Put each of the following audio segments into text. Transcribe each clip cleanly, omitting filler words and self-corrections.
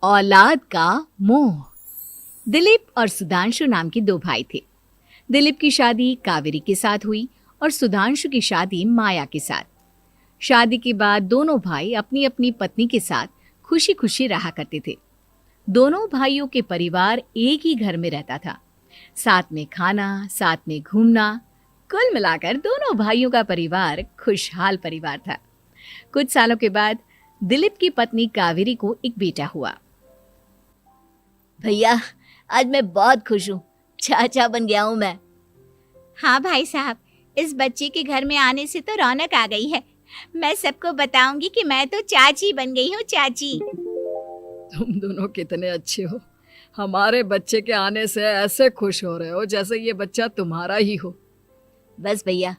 औलाद का मोह। दिलीप और सुधांशु नाम के दो भाई थे। दिलीप की शादी कावेरी के साथ हुई और सुधांशु की शादी माया के साथ। शादी के बाद दोनों भाई अपनी अपनी पत्नी के साथ खुशी खुशी रहा करते थे। दोनों भाइयों के परिवार एक ही घर में रहता था। साथ में खाना, साथ में घूमना, कुल मिलाकर दोनों भाइयों का परिवार खुशहाल परिवार था। कुछ सालों के बाद दिलीप की पत्नी कावेरी को एक बेटा हुआ। भैया, आज मैं बहुत खुश हूँ। चाचा बन गया हूँ मैं। हाँ भाई साहब, इस बच्चे के घर में आने से तो रौनक आ गई है। मैं सबको बताऊंगी कि मैं तो चाची बन गई हूँ, चाची। तुम दोनों कितने अच्छे हो। हमारे बच्चे के आने से ऐसे खुश हो रहे हो जैसे ये बच्चा तुम्हारा ही हो। बस भैया,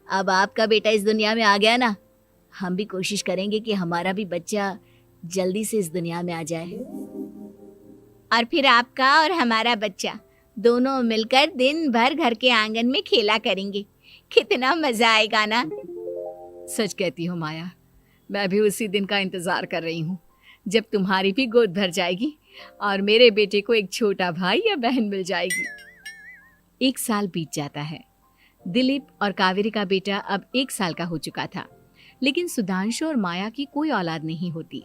अब आपका बेटा इस दुनिया में आ गया ना, हम भी कोशिश करेंगे कि हमारा भी बच्चा जल्दी से इस दुनिया में आ जाए। और फिर आपका और हमारा बच्चा दोनों मिलकर दिन भर घर के आंगन में खेला करेंगे। कितना मजा आएगा ना। सच कहती हूँ माया, मैं भी उसी दिन का इंतजार कर रही हूँ जब तुम्हारी भी गोद भर जाएगी और मेरे बेटे को एक छोटा भाई या बहन मिल जाएगी। 1 साल बीत जाता है। दिलीप और कावेरी का बेटा अब 1 साल का हो चुका था, लेकिन सुधांशु और माया की कोई औलाद नहीं होती।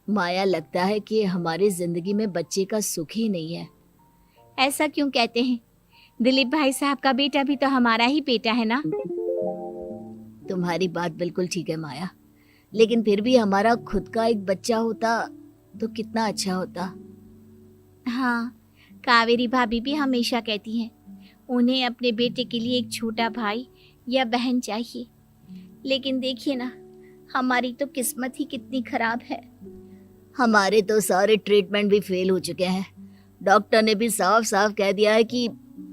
माया, लगता है कि हमारी जिंदगी में बच्चे का सुख ही नहीं है। ऐसा क्यों कहते हैं? दिलीप भाई साहब का बेटा भी तो हमारा ही बेटा है ना। तुम्हारी बात बिल्कुल ठीक है माया, लेकिन फिर भी हमारा खुद का एक बच्चा होता तो कितना अच्छा होता। हाँ, कावेरी भाभी भी हमेशा कहती हैं उन्हें अपने बेटे के लिए एक छोटा भाई या बहन चाहिए। लेकिन देखिए ना, हमारी तो किस्मत ही कितनी खराब है। हमारे तो सारे ट्रीटमेंट भी फेल हो चुके हैं। डॉक्टर ने भी साफ साफ कह दिया है कि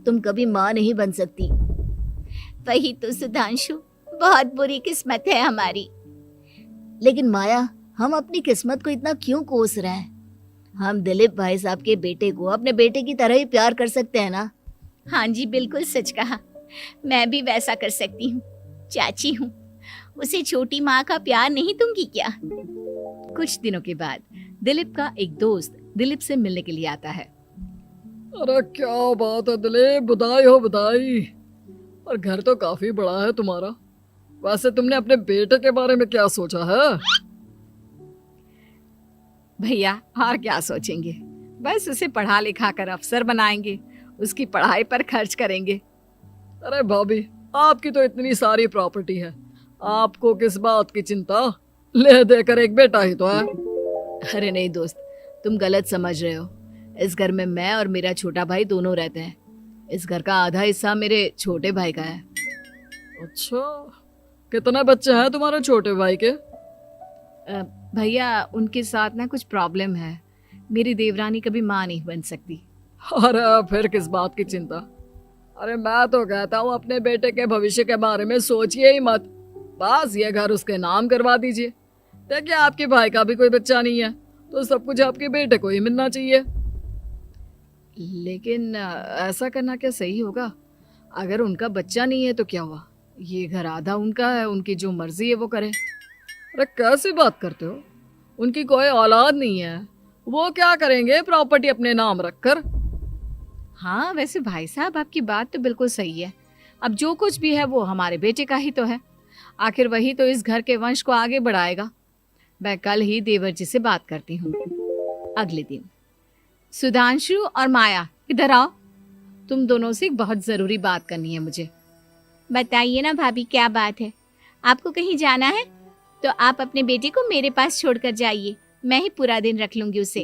तुम कभी माँ नहीं बन सकती। वही तो सुधांशु, बहुत बुरी किस्मत है हमारी। लेकिन माया, हम अपनी किस्मत को इतना क्यों कोस रहे हैं? हम दिलीप भाई साहब के बेटे को अपने बेटे की तरह ही प्यार कर सकते हैं ना। हाँ जी, बिल्कुल सच कहा। मैं भी वैसा कर सकती हूँ। चाची हूँ, उसे छोटी माँ का प्यार नहीं दूंगी क्या? कुछ दिनों के बाद दिलीप का एक दोस्त दिलीप से मिलने के लिए आता है। अरे क्या बात है दिलीप, बधाई हो बधाई। और घर तो काफी बड़ा है तुम्हारा। वैसे तुमने अपने बेटे के बारे में क्या सोचा है? भैया, और क्या सोचेंगे, बस उसे पढ़ा लिखा कर अफसर बनाएंगे, उसकी पढ़ाई पर खर्च करेंगे। अरे भाभी, आपकी तो इतनी सारी प्रॉपर्टी है, आपको किस बात की चिंता? ले देकर एक बेटा ही तो है। अरे नहीं दोस्त, तुम गलत समझ रहे हो। इस घर में मैं और मेरा छोटा भाई दोनों रहते हैं। इस घर का आधा हिस्सा मेरे छोटे भाई का है। अच्छा, कितने बच्चे हैं तुम्हारे छोटे भाई के? भैया, उनके साथ ना कुछ प्रॉब्लम है। मेरी देवरानी कभी माँ नहीं बन सकती। अरे फिर किस बात की चिंता? अरे मैं तो कहता हूँ अपने बेटे के भविष्य के बारे में सोचिए ही मत। बस ये घर उसके नाम करवा दीजिए। देखिए, आपके भाई का भी कोई बच्चा नहीं है तो सब कुछ आपके बेटे को ही मिलना चाहिए। लेकिन ऐसा करना क्या सही होगा? अगर उनका बच्चा नहीं है तो क्या हुआ? ये घर आधा उनका है, उनकी जो मर्जी है वो करे। अरे कैसी बात करते हो? उनकी कोई औलाद नहीं है, वो क्या करेंगे प्रॉपर्टी अपने नाम रखकर? हाँ, वैसे भाई साहब, आपकी बात तो बिल्कुल सही है। अब जो कुछ भी है वो हमारे बेटे का ही तो है। आखिर वही तो इस घर के वंश को आगे बढ़ाएगा। मैं कल ही देवर जी से बात करती हूँ। अगले दिन सुधांशु और माया, इधर आओ। तुम दोनों से एक बहुत जरूरी बात करनी है मुझे। बताइए ना भाभी, क्या बात है? आपको कहीं जाना है तो आप अपने बेटे को मेरे पास छोड़कर जाइए। मैं ही पूरा दिन रख लूंगी उसे।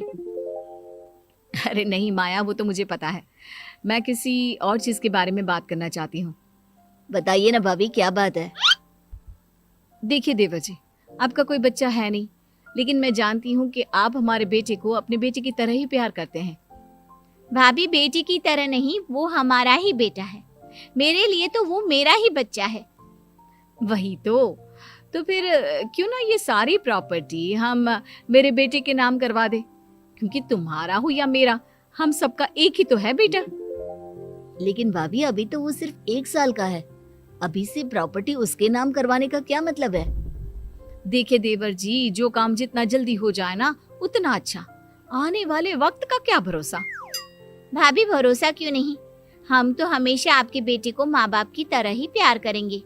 अरे नहीं माया, वो तो मुझे पता है। मैं किसी और चीज के बारे में बात करना चाहती हूँ। बताइए ना भाभी, क्या बात है? देखिए देवर जी, आपका कोई बच्चा है नहीं, लेकिन मैं जानती हूँ कि आप हमारे बेटे को अपने बेटे की तरह ही प्यार करते हैं। भाभी, बेटी की तरह नहीं, वो हमारा ही बेटा है। मेरे लिए तो वो मेरा ही बच्चा है। वही तो फिर क्यों ना ये सारी प्रॉपर्टी हम मेरे बेटे के नाम करवा दे, क्योंकि तुम्हारा हो या मेरा, हम सबका एक ही तो है बेटा। लेकिन भाभी, अभी तो वो सिर्फ 1 साल का है। अभी से प्रॉपर्टी उसके नाम करवाने का क्या मतलब है? देखिए देवर जी, जो काम जितना जल्दी हो जाए ना उतना अच्छा। आने वाले वक्त का क्या भरोसा। भाभी भरोसा क्यों नहीं, हम तो हमेशा आपके बेटे को माँ बाप की तरह ही प्यार करेंगे।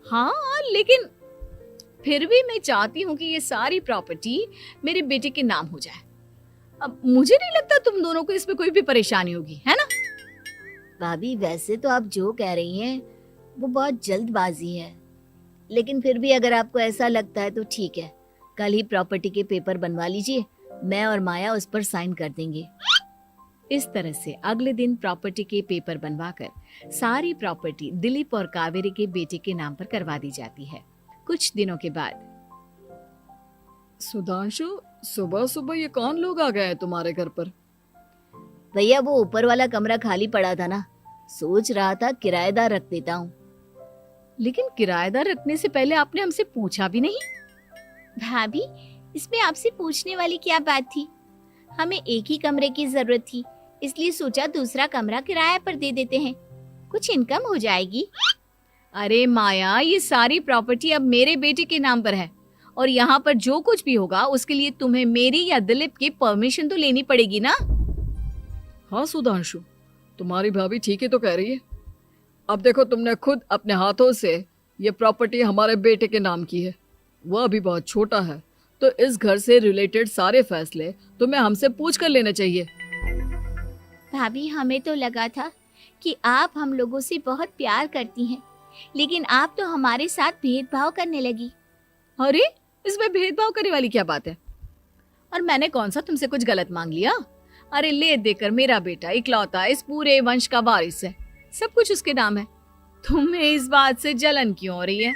हाँ, लेकिन फिर भी मैं चाहती हूँ कि ये सारी प्रॉपर्टी मेरे बेटे के नाम हो जाए। अब मुझे नहीं लगता तुम दोनों को इसमें कोई भी परेशानी होगी, है ना? भाभी वैसे तो आप जो कह रही हैं वो बहुत जल्दबाजी है, लेकिन फिर भी अगर आपको ऐसा लगता है तो ठीक है, कल ही प्रॉपर्टी के पेपर बनवा लीजिए, मैं और माया उस पर साइन कर देंगे। इस तरह से अगले दिन प्रॉपर्टी के पेपर बनवाकर सारी प्रॉपर्टी दिलीप और कावेरी के बेटे के नाम पर करवा दी जाती है। कुछ दिनों के बाद सुधांशु, सुबह सुबह ये कौन लोग आ गए हैं तुम्हारे घर पर? भैया वो ऊपर वाला कमरा खाली पड़ा था ना, सोच रहा था किराएदार रख देता हूँ। लेकिन किराएदार रखने से पहले आपने हमसे पूछा भी नहीं। भाभी इसमें आपसे पूछने वाली क्या बात थी, हमें एक ही कमरे की जरूरत थी, इसलिए सोचा दूसरा कमरा किराए पर दे देते हैं, कुछ इनकम हो जाएगी। अरे माया, ये सारी प्रॉपर्टी अब मेरे बेटे के नाम पर है और यहाँ पर जो कुछ भी होगा उसके लिए तुम्हें मेरी या दिलीप की परमिशन तो लेनी पड़ेगी ना। हाँ सुधांशु, तुम्हारी भाभी ठीक ही तो कह रही है। अब देखो, तुमने खुद अपने हाथों से ये प्रॉपर्टी हमारे बेटे के नाम की है, वह अभी बहुत छोटा है, तो इस घर से रिलेटेड सारे फैसले तुम्हें हमसे पूछ कर लेने चाहिए। भाभी हमें तो लगा था कि आप हम लोगों से बहुत प्यार करती हैं, लेकिन आप तो हमारे साथ भेदभाव करने लगी। अरे, इसमें भेदभाव करने वाली क्या बात है? और मैंने कौन सा तुमसे कुछ गलत मांग लिया? अरे ले देकर मेरा बेटा इकलौता इस पूरे वंश का वारिस है, सब कुछ उसके नाम है। तुम्हें इस बात से जलन क्यों हो रही है?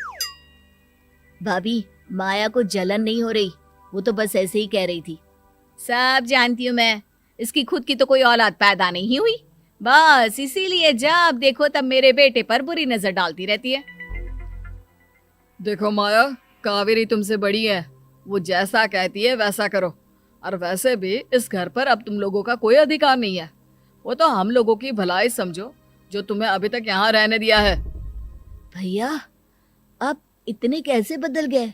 भाभी माया को जलन नहीं हो रही, वो तो बस ऐसे ही कह रही थी। सब जानती हूँ मैं, इसकी खुद की तो कोई औलाद पैदा नहीं हुई, बस इसीलिए जब देखो तब मेरे बेटे पर बुरी नजर डालती रहती है। देखो माया, कावेरी तुमसे बड़ी है, वो जैसा कहती है वैसा करो। और वैसे भी इस घर पर अब तुम लोगों का कोई अधिकार नहीं है, वो तो हम लोगों की भलाई समझो जो तुम्हें अभी तक यहाँ रहने दिया है। भैया आप इतने कैसे बदल गए?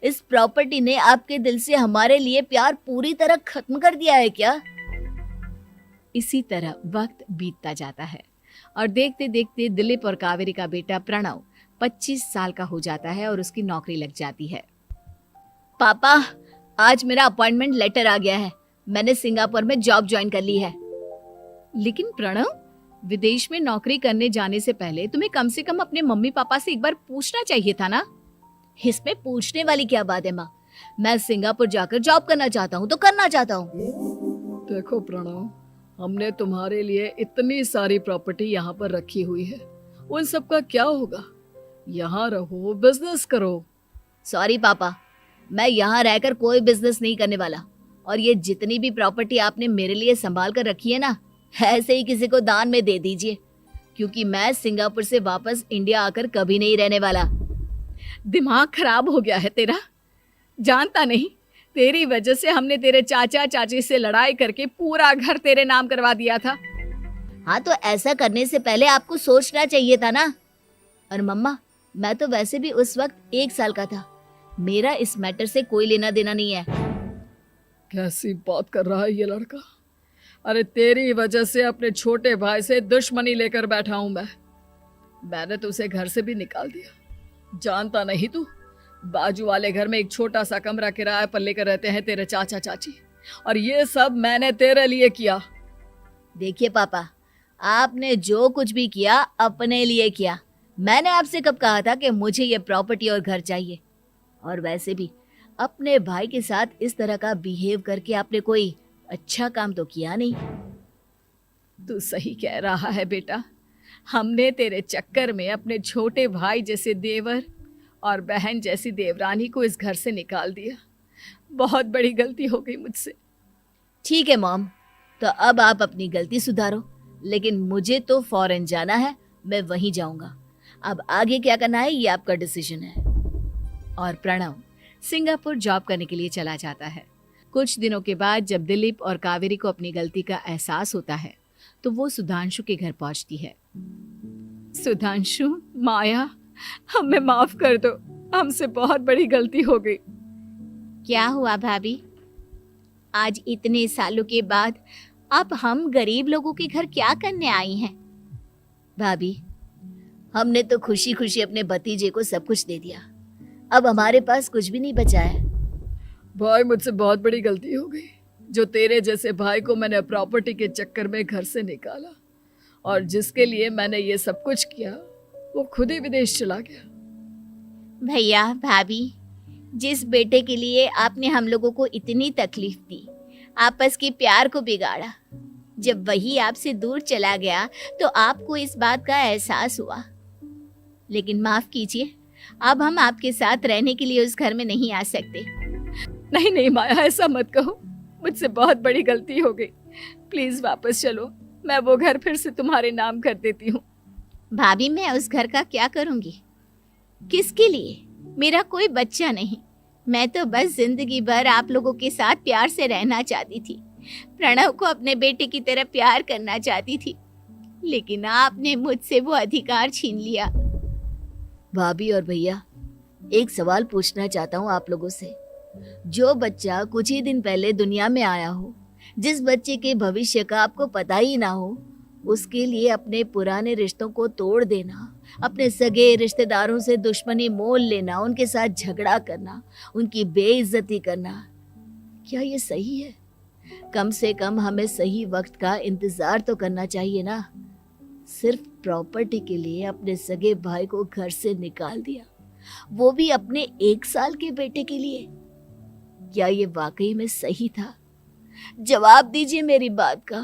इस प्रॉपर्टी ने आपके दिल से हमारे लिए प्यार पूरी तरह खत्म कर दिया है क्या? इसी तरह वक्त बीतता जाता है और देखते देखते दिलीप और कावेरी का बेटा प्रणव 25 साल का हो जाता है और उसकी नौकरी लग जाती है। पापा आज मेरा अपॉइंटमेंट लेटर आ गया है, मैंने सिंगापुर में जॉब ज्वाइन कर ली है। लेकिन प्रणव, विदेश में नौकरी करने जाने से पहले तुम्हें कम से कम अपने मम्मी पापा से एक बार पूछना चाहिए था ना। इसमें पूछने वाली क्या बात है माँ, मैं सिंगापुर जाकर जॉब करना चाहता हूँ तो करना चाहता हूँ। देखो प्रणव, हमने तुम्हारे लिए इतनी सारी प्रॉपर्टी यहाँ पर रखी हुई है, उन सब का क्या होगा? यहाँ रहो, बिजनेस करो। सॉरी पापा, मैं यहाँ रहकर कोई बिजनेस नहीं करने वाला, और ये जितनी भी प्रॉपर्टी आपने मेरे लिए संभाल कर रखी है ना, ऐसे ही किसी को दान में दे दीजिए, क्योंकि मैं सिंगापुर से वापस इंडिया आकर कभी नहीं रहने वाला। दिमाग खराब हो गया है तेरा, जानता नहीं तेरी वजह से हमने तेरे चाचा चाची से लड़ाई करके पूरा घर तेरे नाम करवा दिया था। हाँ तो ऐसा करने से पहले आपको सोचना चाहिए था ना। और मम्मा, मैं तो वैसे भी उस वक्त 1 साल का था, मेरा इस मैटर से कोई लेना देना नहीं है। कैसी बात कर रहा है ये लड़का? अरे तेरी वजह से अपने छोटे भाई से दुश्मनी लेकर बैठा हूं मैंने तो उसे घर से भी निकाल दिया। जानता नहीं तू, बाजू वाले घर में एक छोटा सा कमरा किराए पर लेकर रहते हैं तेरे चाचा चाची, और ये सब मैंने तेरे लिए किया। देखिए पापा, आपने जो कुछ भी किया अपने लिए किया। मैंने आपसे कब कहा था कि मुझे ये प्रॉपर्टी और घर चाहिए? और वैसे भी अपने भाई के साथ इस तरह का बिहेव करके आपने कोई अच्छा काम तो किया नहीं। तू सही कह रहा है बेटा, हमने तेरे चक्कर में अपने छोटे भाई जैसे देवर और बहन जैसी देवरानी को इस घर से निकाल दिया। बहुत बड़ी गलती हो गई मुझसे। ठीक है मॉम, तो अब आप अपनी गलती सुधारो, लेकिन मुझे तो फॉरेन जाना है, मैं वहीं जाऊंगा। अब आगे क्या करना है ये आपका डिसीजन है। और प्रणव सिंगापुर जॉब करने के लिए चला जाता है। कुछ दिनों के बाद जब दिलीप और कावेरी को अपनी गलती का एहसास होता है तो वो सुधांशु के घर पहुंचती है। सुधांशु, माया, हमें माफ कर दो, हमसे बहुत बड़ी गलती हो गई। क्या हुआ भाभी? आज इतने सालों के बाद अब हम गरीब लोगों के घर क्या करने आई हैं? भाभी, हमने तो खुशी खुशी अपने भतीजे को सब कुछ दे दिया, अब हमारे पास कुछ भी नहीं बचा है। भाई मुझसे बहुत बड़ी गलती हो गई, जो तेरे जैसे भाई को मैंने प्रॉपर्टी के चक्कर में घर से निकाला, और जिसके लिए मैंने ये सब कुछ किया वो खुद ही विदेश चला गया। भैया भाभी, जिस बेटे के लिए आपने हम लोगों को इतनी तकलीफ दी, आपस के प्यार को बिगाड़ा, जब वही आपसे दूर चला गया तो आपको इस बात का एहसास हुआ। लेकिन माफ कीजिए, अब हम आपके साथ रहने के लिए उस घर में नहीं आ सकते। नहीं नहीं माया, ऐसा मत कहो, मुझसे बहुत बड़ी गलती हो गई, प्लीज वापस चलो, मैं वो घर फिर से तुम्हारे नाम कर देती हूँ। भाभी, मैं उस घर का क्या करूंगी? किसके लिए? मेरा कोई बच्चा नहीं, मैं तो बस जिंदगी भर आप लोगों के साथ प्यार से रहना चाहती थी, प्रणव को अपने बेटे की तरह प्यार करना चाहती थी, लेकिन आपने मुझसे वो अधिकार छीन लिया। भाभी और भैया, एक सवाल पूछना चाहता हूँ आप लोगों से। जो बच्चा कुछ ही दिन पहले दुनिया में आया हो, जिस बच्चे के भविष्य का आपको पता ही ना हो, उसके लिए अपने पुराने रिश्तों को तोड़ देना, अपने सगे रिश्तेदारों से दुश्मनी मोल लेना, उनके साथ झगड़ा करना, उनकी बेइज्जती करना, क्या ये सही है? कम से कम हमें सही वक्त का इंतजार तो करना चाहिए ना। सिर्फ प्रॉपर्टी के लिए अपने सगे भाई को घर से निकाल दिया, वो भी अपने 1 साल के बेटे के लिए। क्या ये वाकई में सही था? जवाब दीजिए मेरी बात का।